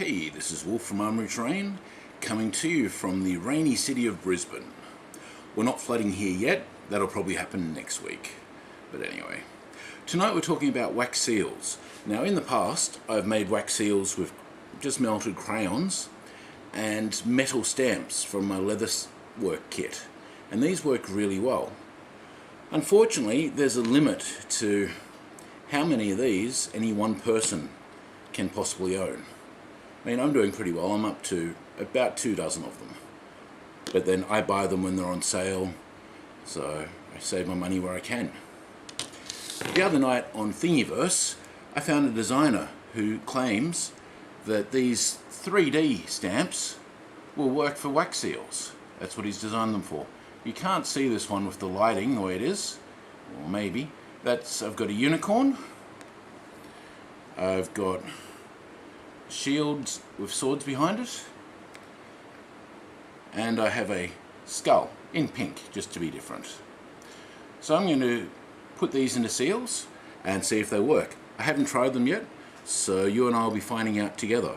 Hey, this is Wolf from Armoury-Terrain, coming to you from the rainy city of Brisbane. We're not flooding here yet, that'll probably happen next week. But anyway, tonight we're talking about wax seals. Now in the past, I've made wax seals with just melted crayons and metal stamps from my leather work kit, and these work really well. Unfortunately, there's a limit to how many of these any one person can possibly own. I mean, I'm doing pretty well. I'm up to about 2 dozen of them. But then I buy them when they're on sale, so I save my money where I can. The other night on Thingiverse, I found a designer who claims that these 3D stamps will work for wax seals. That's what he's designed them for. You can't see this one with the lighting the way it is, or maybe. I've got a unicorn. I've got shields with swords behind it, and I have a skull in pink, just to be different. So I'm going to put these into seals and see if they work. I haven't tried them yet, so you and I will be finding out together.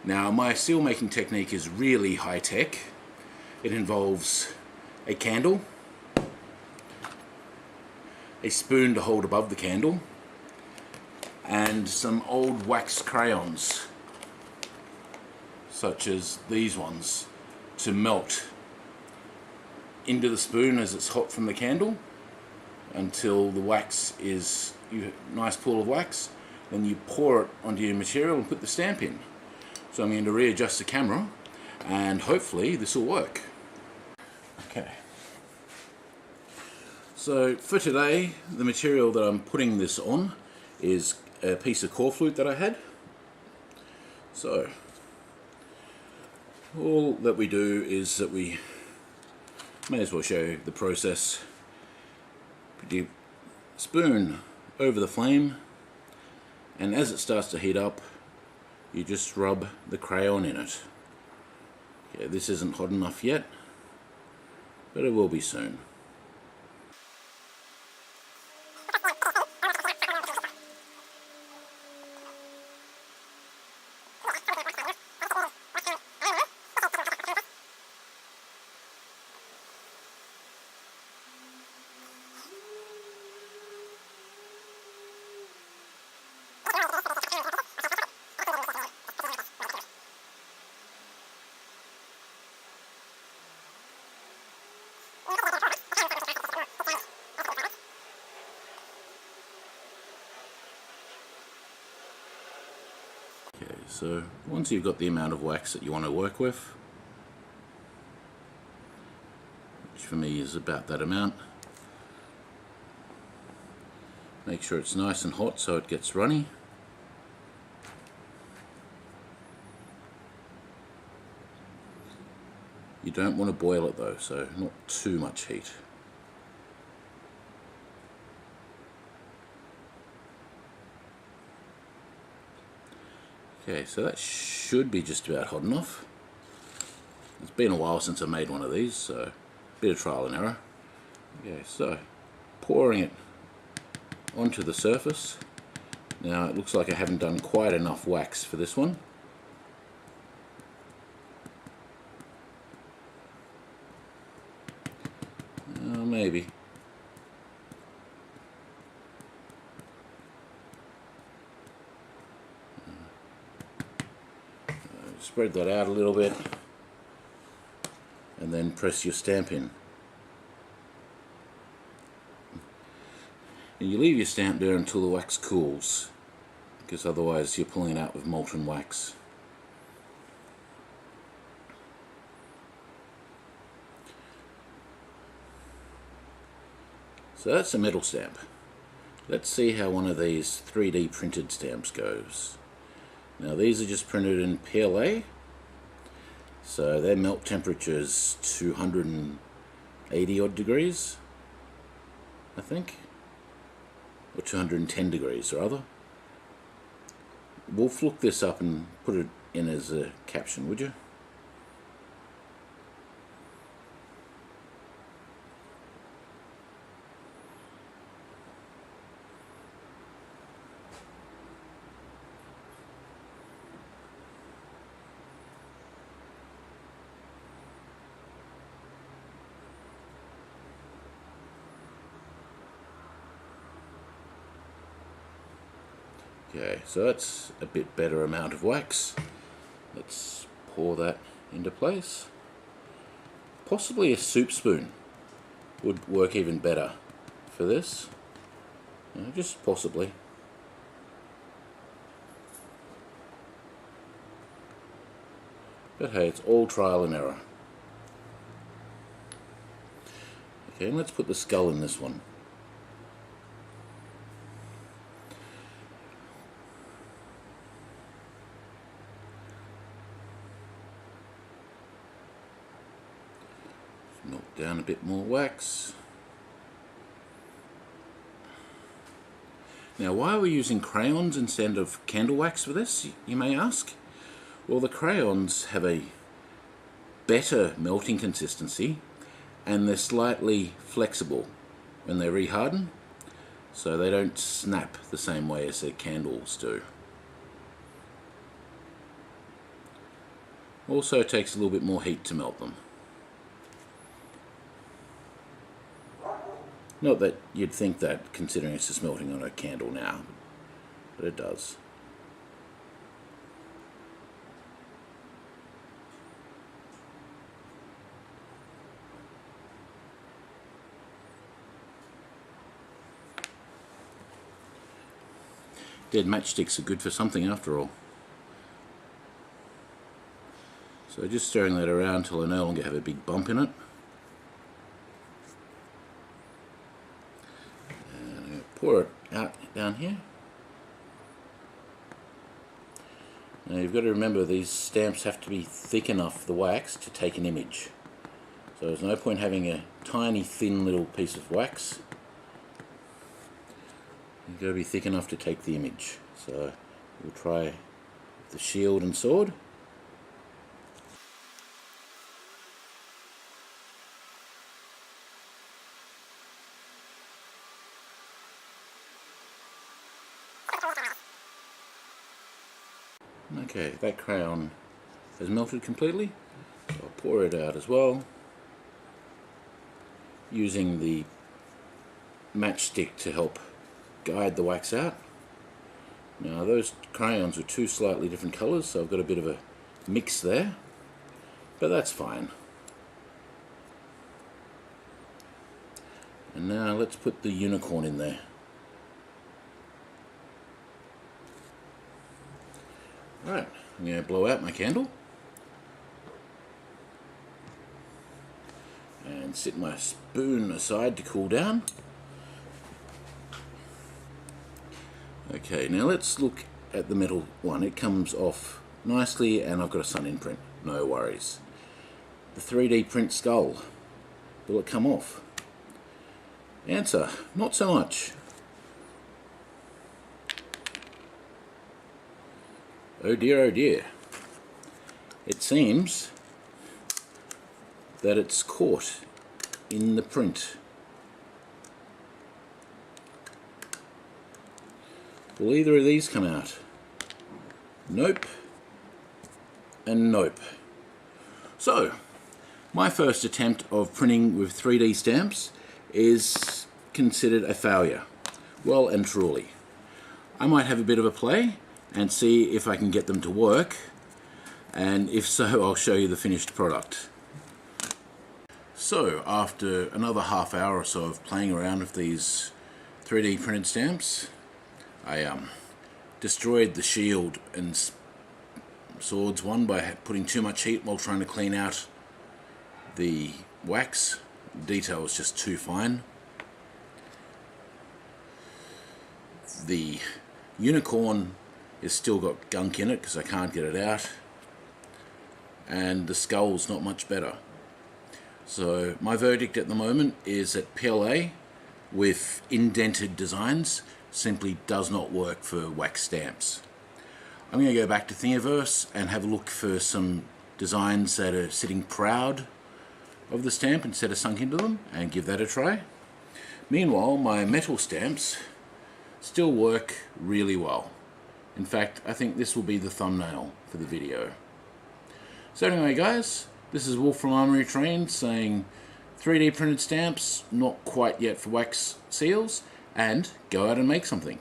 Now, my seal making technique is really high tech. It involves a candle, a spoon to hold above the candle, and some old wax crayons, such as these ones, to melt into the spoon as it's hot from the candle until the wax is a nice pool of wax. Then you pour it onto your material and put the stamp in. So I'm going to readjust the camera and hopefully this will work. Okay. So for today, the material that I'm putting this on is a piece of core flute that I had. So all that we do is that we may as well show you the process. Put your spoon over the flame, and as it starts to heat up, you just rub the crayon in it. Okay, this isn't hot enough yet, but it will be soon. Okay, so once you've got the amount of wax that you want to work with, which for me is about that amount, make sure it's nice and hot so it gets runny. You don't want to boil it though, so not too much heat. Okay, so that should be just about hot enough. It's been a while since I made one of these, so a bit of trial and error. Okay, so pouring it onto the surface. Now it looks like I haven't done quite enough wax for this one. Maybe. Spread that out a little bit and then press your stamp in. And you leave your stamp there until the wax cools, because otherwise you're pulling it out with molten wax. So that's a metal stamp. Let's see how one of these 3D printed stamps goes. Now these are just printed in PLA, so their melt temperature is 280 odd degrees, I think, or 210 degrees rather. We'll look this up and put it in as a caption, would you? Okay, so that's a bit better amount of wax. Let's pour that into place. Possibly a soup spoon would work even better for this. Just possibly. But hey, it's all trial and error. Okay, and let's put the skull in this one. Knock down a bit more wax. Now, why are we using crayons instead of candle wax for this, you may ask? Well, the crayons have a better melting consistency and they're slightly flexible when they reharden, so they don't snap the same way as the candles do. Also, it takes a little bit more heat to melt them. Not that you'd think that, considering it's just melting on a candle now, but it does. Dead matchsticks are good for something after all. So just stirring that around until I no longer have a big bump in it. Pour it out down here. Now you've got to remember these stamps have to be thick enough, the wax, to take an image. So there's no point having a tiny thin little piece of wax. You've got to be thick enough to take the image. So we'll try the shield and sword. Okay, that crayon has melted completely, so I'll pour it out as well, using the matchstick to help guide the wax out. Now those crayons are two slightly different colours, so I've got a bit of a mix there, but that's fine. And now let's put the unicorn in there. Right, I'm going to blow out my candle and set my spoon aside to cool down. Okay, now let's look at the metal one. It comes off nicely and I've got a sun imprint, no worries. The 3D print skull, will it come off? Answer, not so much. Oh dear, oh dear. It seems that it's caught in the print. Will either of these come out? Nope. And nope. So, my first attempt of printing with 3D stamps is considered a failure. Well and truly. I might have a bit of a play and see if I can get them to work, and if so, I'll show you the finished product. So after another half hour or so of playing around with these 3D printed stamps, I destroyed the shield and swords one by putting too much heat while trying to clean out the wax. The detail was just too fine. The unicorn has still got gunk in it because I can't get it out, and the skull's not much better. So my verdict at the moment is that PLA with indented designs simply does not work for wax stamps. I'm going to go back to Thingiverse and have a look for some designs that are sitting proud of the stamp instead of sunk into them, and give that a try. Meanwhile, my metal stamps still work really well. In fact, I think this will be the thumbnail for the video. So anyway guys, this is Wolf from Armoury-Terrain saying 3D printed stamps, not quite yet for wax seals, and go out and make something.